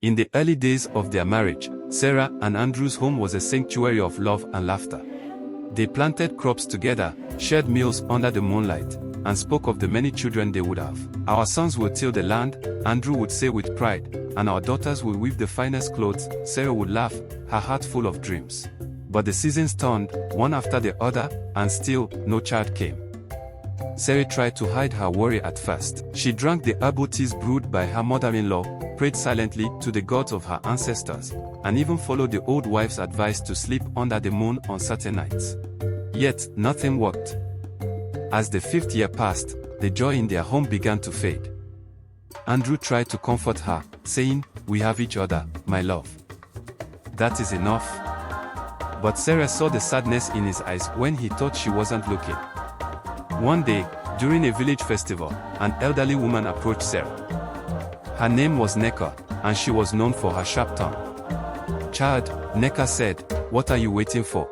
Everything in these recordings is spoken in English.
In the early days of their marriage, Sarah and Andrew's home was a sanctuary of love and laughter. They planted crops together, shared meals under the moonlight, and spoke of the many children they would have. "Our sons will till the land," Andrew would say with pride, "and our daughters will weave the finest clothes," Sarah would laugh, her heart full of dreams. But the seasons turned, one after the other, and still, no child came. Sarah tried to hide her worry at first. She drank the herbal teas brewed by her mother-in-law, prayed silently to the gods of her ancestors, and even followed the old wife's advice to sleep under the moon on certain nights. Yet, nothing worked. As the 5th year passed, the joy in their home began to fade. Andrew tried to comfort her, saying, "We have each other, my love. That is enough." But Sarah saw the sadness in his eyes when he thought she wasn't looking. One day, during a village festival, an elderly woman approached Sarah. Her name was Neka, and she was known for her sharp tongue. "Child," Neka said, "what are you waiting for?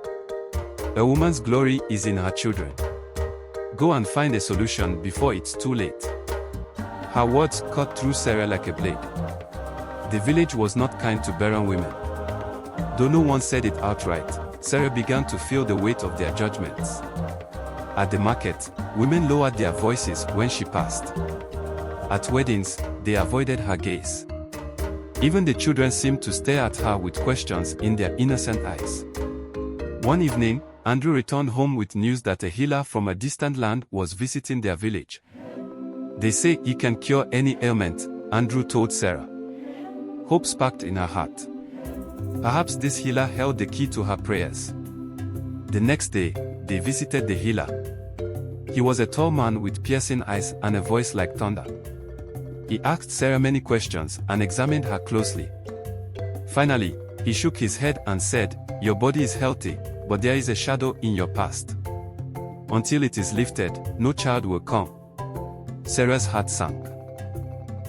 A woman's glory is in her children. Go and find a solution before it's too late." Her words cut through Sarah like a blade. The village was not kind to barren women. Though no one said it outright, Sarah began to feel the weight of their judgments. At the market, women lowered their voices when she passed. At weddings, they avoided her gaze. Even the children seemed to stare at her with questions in their innocent eyes. One evening, Andrew returned home with news that a healer from a distant land was visiting their village. "They say he can cure any ailment," Andrew told Sarah. Hope sparked in her heart. Perhaps this healer held the key to her prayers. The next day, they visited the healer. He was a tall man with piercing eyes and a voice like thunder. He asked Sarah many questions and examined her closely. Finally, he shook his head and said, "Your body is healthy, but there is a shadow in your past. Until it is lifted, no child will come." Sarah's heart sank.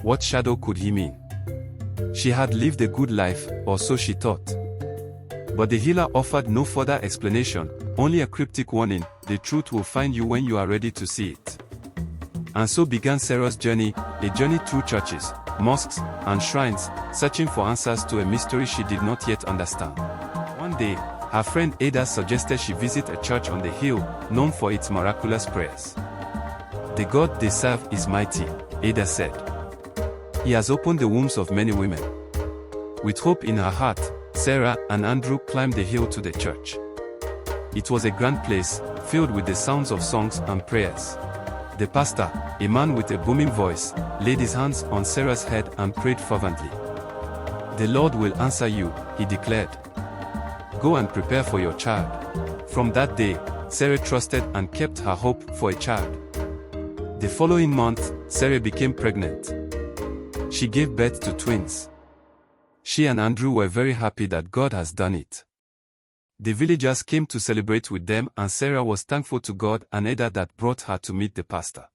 What shadow could he mean? She had lived a good life, or so she thought. But the healer offered no further explanation, only a cryptic warning: "The truth will find you when you are ready to see it." And so began Sarah's journey, a journey through churches, mosques, and shrines, searching for answers to a mystery she did not yet understand. One day, her friend Ada suggested she visit a church on the hill, known for its miraculous prayers. "The God they serve is mighty," Ada said. "He has opened the wombs of many women." With hope in her heart, Sarah and Andrew climbed the hill to the church. It was a grand place, filled with the sounds of songs and prayers. The pastor, a man with a booming voice, laid his hands on Sarah's head and prayed fervently. "The Lord will answer you," he declared. "Go and prepare for your child." From that day, Sarah trusted and kept her hope for a child. The following month, Sarah became pregnant. She gave birth to twins. She and Andrew were very happy that God has done it. The villagers came to celebrate with them, and Sarah was thankful to God and Ada that brought her to meet the pastor.